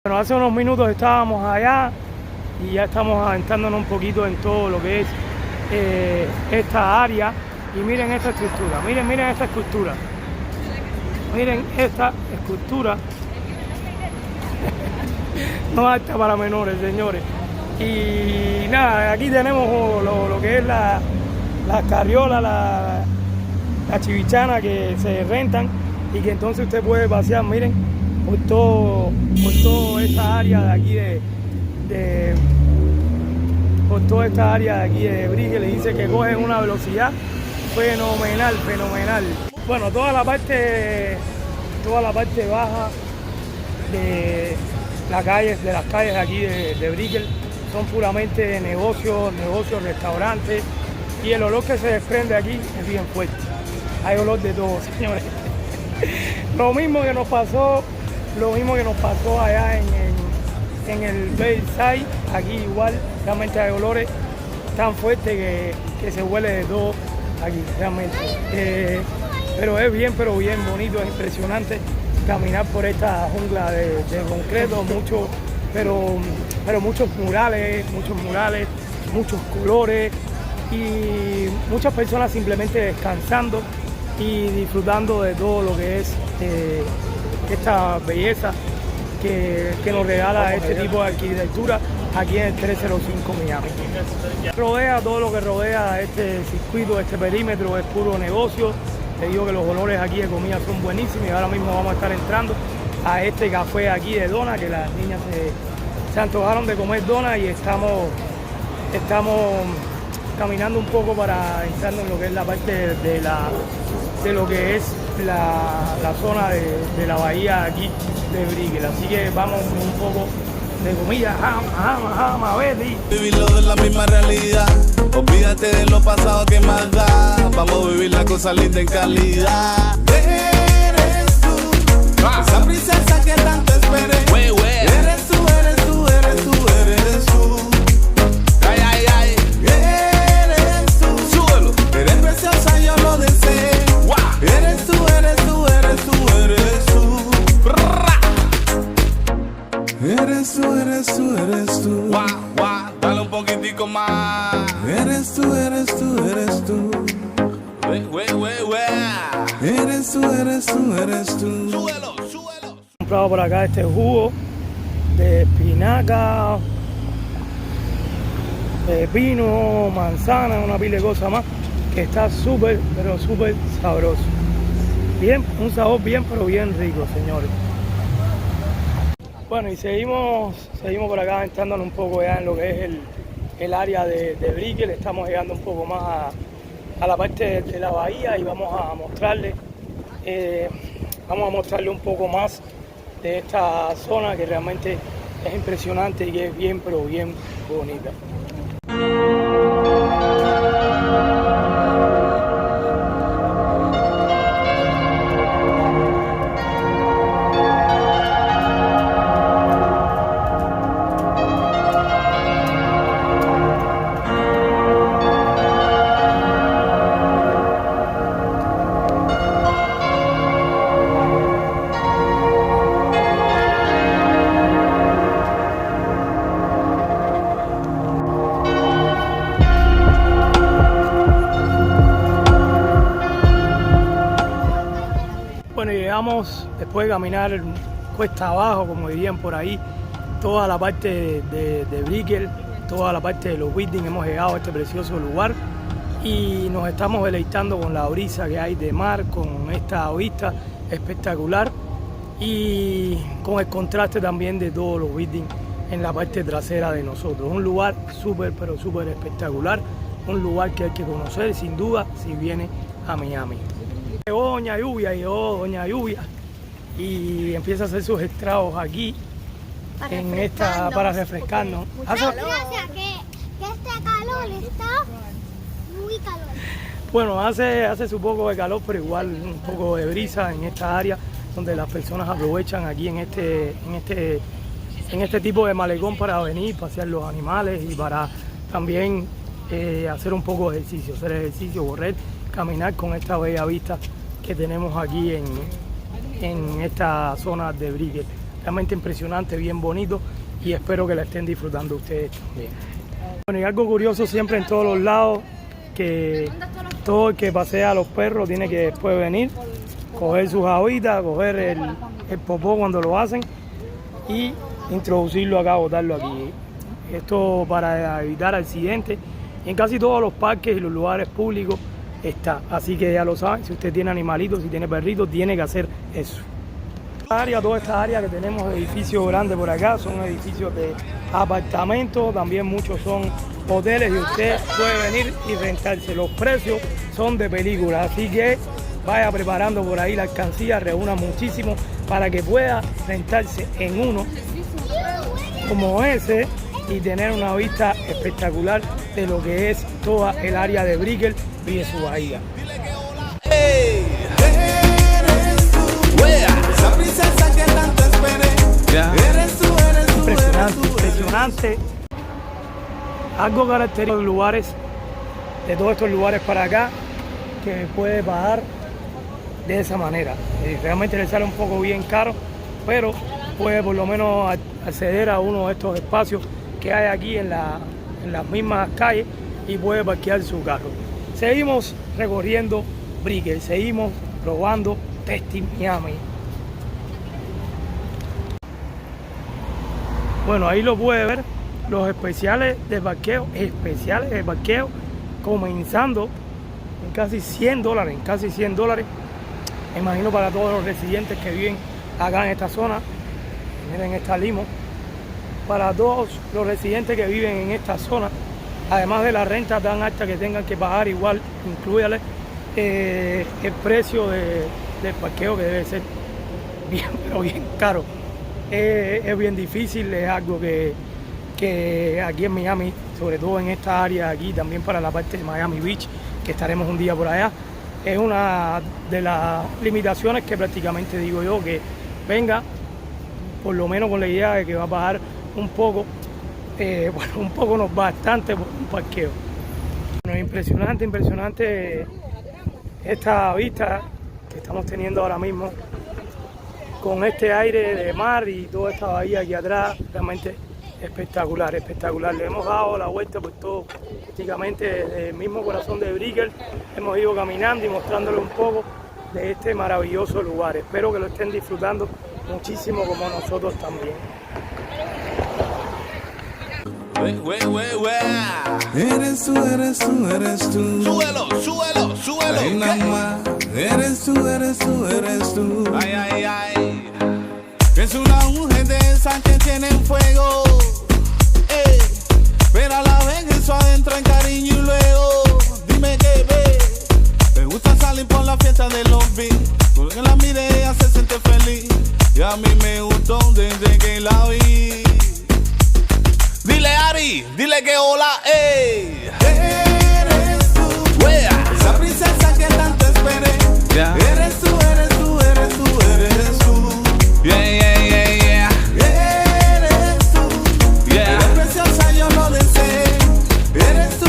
Bueno, hace unos minutos estábamos allá y ya estamos adentrándonos un poquito en todo lo que es esta área. Y miren esta estructura, miren esta escultura. Miren esta escultura. No apta para menores, señores. Y nada, aquí tenemos lo que es la carriola, la chivichana que se rentan y que entonces usted puede pasear, miren, por toda esta área de aquí por toda esta área de aquí de Brickell. Le dice que coge una velocidad fenomenal. Bueno, toda la parte baja de las calles de aquí de Brickell son puramente negocios, restaurantes, y el olor que se desprende aquí es bien fuerte. Hay olor de todo, señores. Lo mismo que nos pasó allá en el Bayside, aquí igual, realmente hay olores tan fuertes que se huele de todo aquí, realmente. Pero es bien bonito, es impresionante caminar por esta jungla de concreto, pero muchos murales, muchos colores y muchas personas simplemente descansando y disfrutando de todo lo que es esta belleza que nos regala este tipo de arquitectura aquí en el 305 Miami. Todo lo que rodea este circuito, este perímetro es puro negocio. Te digo que los olores aquí de comida son buenísimos y ahora mismo vamos a estar entrando a este café aquí de dona, que las niñas se antojaron de comer dona y estamos caminando un poco para entrar en lo que es la parte de lo que es la zona de la bahía aquí de Brickell. Así que vamos un poco de comida, jama, Betty. Vivirlo de la misma realidad, olvídate de lo pasado que más da. Vamos a vivir la cosa linda en calidad. Eres tú, esa princesa que tanto esperé. Eres tú. Ay. Eres tú, súbelo. Eres preciosa, yo lo deseo. Wow. Eres tú. Eres tú. Wow. Dale un poquitico más. Eres tú. Eres tú. Súbelo. He comprado por acá este jugo de espinaca, pepino, manzana, una pila de cosas más, que está súper sabroso. Bien, un sabor bien rico, señores. Bueno, y seguimos por acá entrándonos un poco ya en lo que es el área de Brickell. Estamos llegando un poco más a la parte de la bahía y vamos a mostrarle un poco más de esta zona que realmente es impresionante y que es bien bonita. Bueno, llegamos después de caminar cuesta abajo, como dirían por ahí, toda la parte de Brickell, toda la parte de los Whiting. Hemos llegado a este precioso lugar y nos estamos deleitando con la brisa que hay de mar, con esta vista espectacular y con el contraste también de todos los Whiting en la parte trasera de nosotros. Un lugar súper espectacular, un lugar que hay que conocer sin duda si viene a Miami. Llegó Doña Lluvia y empieza a hacer sus estragos aquí para refrescarnos. Gracias, que este calor está muy calor. Bueno, hace su poco de calor, pero igual un poco de brisa en esta área donde las personas aprovechan aquí en este tipo de malecón para venir, pasear los animales y para también hacer un poco de ejercicio, correr, caminar con esta bella vista que tenemos aquí en esta zona de Brickell. realmente impresionante, bien bonito, y espero que la estén disfrutando ustedes también. Bueno, y algo curioso siempre en todos los lados, que todo el que pasea a los perros tiene que después venir, coger sus jabitas, coger el popó cuando lo hacen y introducirlo acá, botarlo aquí. Esto para evitar accidentes. Y en casi todos los parques y los lugares públicos está. Así que ya lo saben, si usted tiene animalitos, si tiene perritos, tiene que hacer eso. Toda esta área que tenemos, edificios grandes por acá, son edificios de apartamentos, también muchos son hoteles y usted puede venir y rentarse. Los precios son de película, así que vaya preparando por ahí la alcancía, reúna muchísimo para que pueda rentarse en uno como ese y tener una vista espectacular de lo que es toda el área de Brickell y de su bahía. Hey, eres tú, esa princesa que tanto esperé. Eres tú, Impresionante, impresionante. Algo característico de lugares, de todos estos lugares para acá, que puede pagar de esa manera. Realmente le sale un poco bien caro, pero puede por lo menos acceder a uno de estos espacios que hay aquí en las mismas calles y puede parquear su carro. Seguimos recorriendo Brickell, seguimos probando Tasty Miami. Bueno, ahí lo puede ver, los especiales de parqueo, comenzando en casi $100, me imagino para todos los residentes que viven acá en esta zona. Miren esta limo. Para todos los residentes que viven en esta zona, además de la renta tan alta que tengan que pagar, igual incluyale el precio del parqueo, que debe ser bien, pero bien caro. Es bien difícil, es algo que aquí en Miami, sobre todo en esta área aquí, también para la parte de Miami Beach, que estaremos un día por allá, es una de las limitaciones que prácticamente digo yo, que venga por lo menos con la idea de que va a pagar un poco, un poco no, bastante por un parqueo. Bueno, impresionante esta vista que estamos teniendo ahora mismo, con este aire de mar y toda esta bahía aquí atrás, realmente espectacular. Le hemos dado la vuelta por todo, prácticamente desde el mismo corazón de Brickell, hemos ido caminando y mostrándole un poco de este maravilloso lugar. Espero que lo estén disfrutando muchísimo como nosotros también. Eres tú, eres tú, eres tú. Súbelo. Ay, mamá. Eres tú. Ay. Es una mujer de esas que tienen fuego. Pero a la vez eso adentro en cariño y luego. Dime qué ves. Me gusta salir por la fiesta de los beats. Porque la miré, ella se siente feliz. Y a mí me gustó desde que la vi. Dile Ari, dile que hola, Eres tú, esa princesa que tanto esperé. Eres tú. Yeah. Eres tú, eres preciosa, yo lo deseé. Eres tú.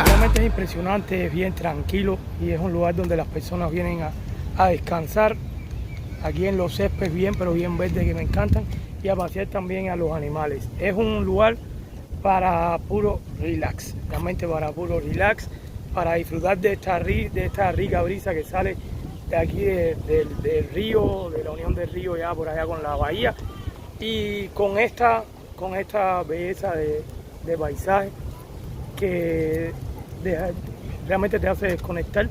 Realmente es impresionante, es bien tranquilo y es un lugar donde las personas vienen a descansar. Aquí en los céspedes pero bien verdes, que me encantan, y a pasear también a los animales. Es un lugar para puro relax, realmente para puro relax, para disfrutar de esta rica brisa que sale de aquí del río, de la unión del río ya por allá con la bahía, y con esta belleza de paisaje que realmente te hace desconectar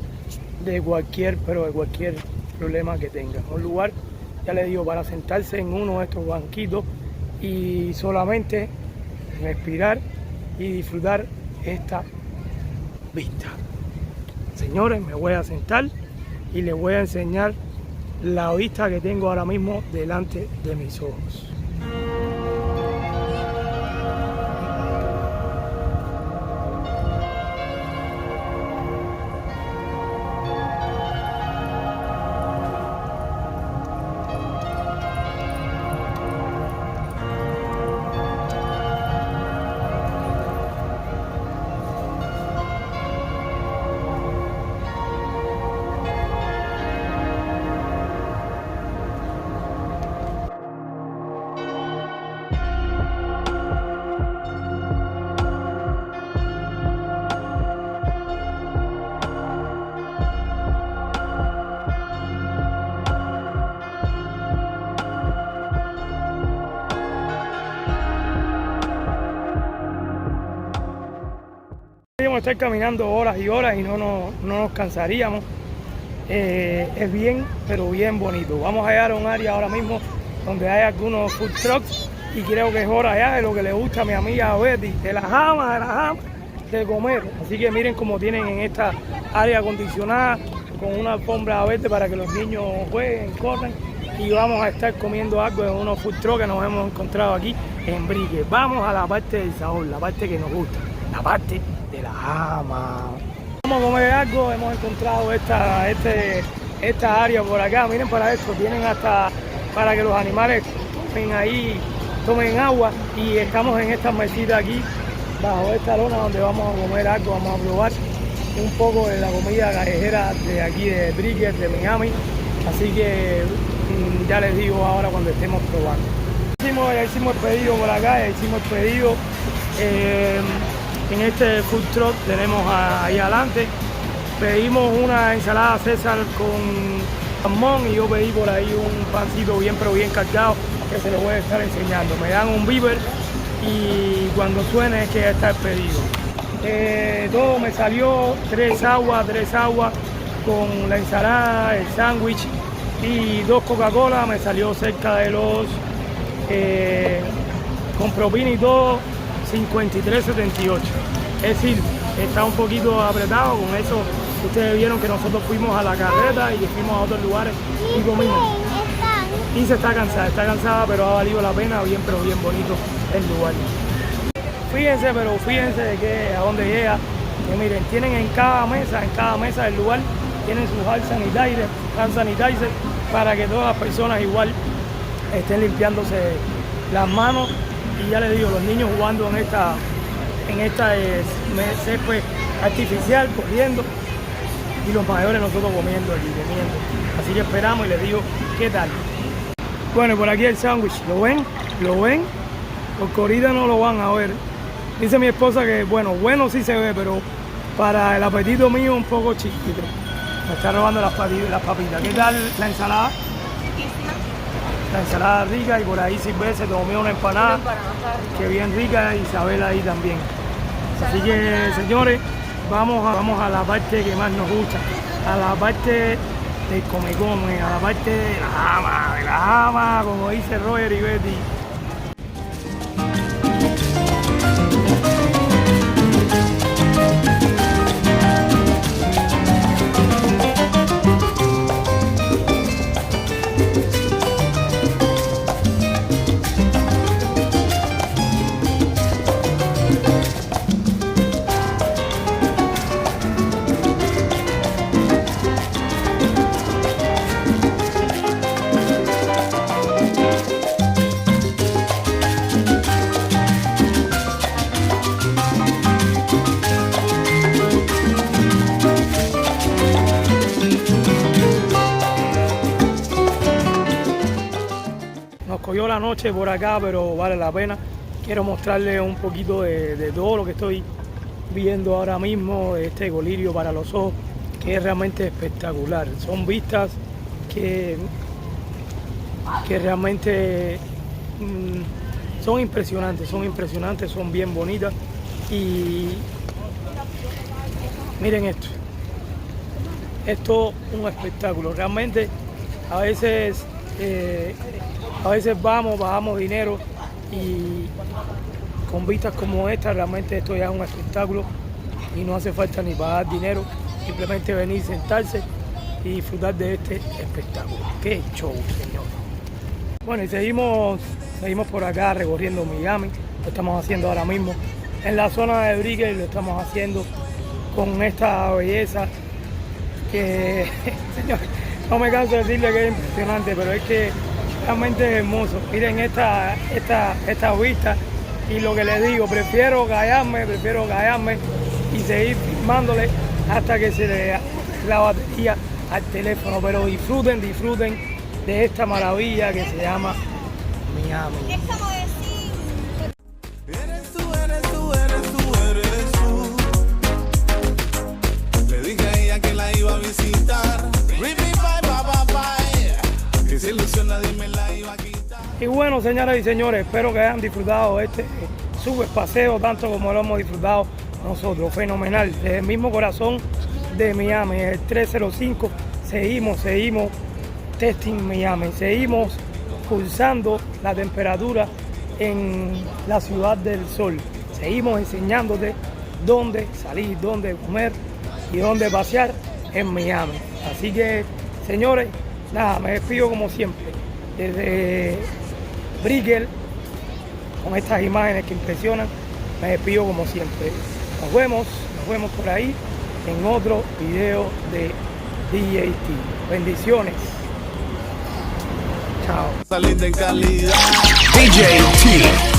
de cualquier problema que tengas. Un lugar, ya les digo, para sentarse en uno de estos banquitos y solamente respirar y disfrutar esta vista. Señores, me voy a sentar y les voy a enseñar la vista que tengo ahora mismo delante de mis ojos. podríamos estar caminando horas y horas y no nos cansaríamos. Es bien, pero bien bonito. Vamos a llegar a un área ahora mismo donde hay algunos food trucks y creo que es hora ya de lo que le gusta a mi amiga Betty, de la jama, de comer. Así que miren cómo tienen en esta área acondicionada con una alfombra verde para que los niños jueguen, corran, y vamos a estar comiendo algo en unos food trucks que nos hemos encontrado aquí en Brickell. Vamos a la parte del sabor, la parte que nos gusta, la parte de la jama. Vamos a comer algo, hemos encontrado esta área por acá, miren para esto, tienen hasta para que los animales tomen agua, y estamos en esta mesita aquí, bajo esta lona donde vamos a comer algo, vamos a probar un poco de la comida callejera de aquí de Brickell, de Miami, así que ya les digo ahora cuando estemos probando. Ya hicimos el pedido por acá, ya hicimos el pedido. En este food truck tenemos ahí adelante, pedimos una ensalada César con jamón y yo pedí por ahí un pancito bien pero bien cargado que se lo voy a estar enseñando. Me dan un beeper y cuando suene es que ya está el pedido. Todo me salió 3 aguas con la ensalada, el sándwich y 2 Coca-Cola, me salió cerca de los, con propina y todo, $53.78. Es decir, está un poquito apretado. Con eso ustedes vieron que nosotros fuimos a la carreta y fuimos a otros lugares y comimos. Y se está cansada, pero ha valido la pena, bien pero bien bonito el lugar. Fíjense de que a dónde llega, que miren, tienen en cada mesa del lugar, tienen su hand sanitizer, para que todas las personas igual estén limpiándose las manos. Y ya les digo, los niños jugando en esta césped artificial, corriendo, y los mayores nosotros comiendo aquí, Así que esperamos y les digo qué tal. Bueno, por aquí el sándwich, ¿lo ven? Porque ahorita no lo van a ver. Dice mi esposa que bueno sí se ve, pero para el apetito mío un poco chiquito. Me está robando las papitas. ¿Qué tal la ensalada? La ensalada rica, y por ahí Silvestre se tomó una empanada que bien rica, y Isabel ahí también. Así que, señores, vamos a la parte que más nos gusta, a la parte del come, a la parte de la jama, como dice Roger y Betty. Cogió la noche por acá, pero vale la pena. Quiero mostrarles un poquito de todo lo que estoy viendo ahora mismo, este colirio para los ojos, que es realmente espectacular. Son vistas que realmente son impresionantes, son bien bonitas. Y miren esto es un espectáculo. Realmente a veces bajamos dinero, y con vistas como esta realmente esto ya es un espectáculo y no hace falta ni pagar dinero, simplemente venir, sentarse y disfrutar de este espectáculo. ¡Qué show, señor! Bueno, y seguimos por acá recorriendo Miami. Lo estamos haciendo ahora mismo en la zona de Brickell, lo estamos haciendo con esta belleza que, señores, no me canso de decirle que es impresionante, pero es que realmente es hermoso. Miren esta vista, y lo que les digo, prefiero callarme y seguir filmándole hasta que se le la batería al teléfono, pero disfruten de esta maravilla que se llama Miami. Eres tú. Le dije a ella que la iba a visitar. Que se ilusiona, dime, la iba a quitar. Y bueno, señoras y señores, espero que hayan disfrutado este super paseo tanto como lo hemos disfrutado nosotros, fenomenal, desde el mismo corazón de Miami, el 305, seguimos testing Miami, seguimos pulsando la temperatura en la ciudad del sol, seguimos enseñándote dónde salir, dónde comer y dónde pasear en Miami. Así que, señores, nada, me despido como siempre desde Brickell con estas imágenes que impresionan. Me despido como siempre. Nos vemos por ahí en otro video de DJT. Bendiciones. Chao. Salir de calidad. DJT.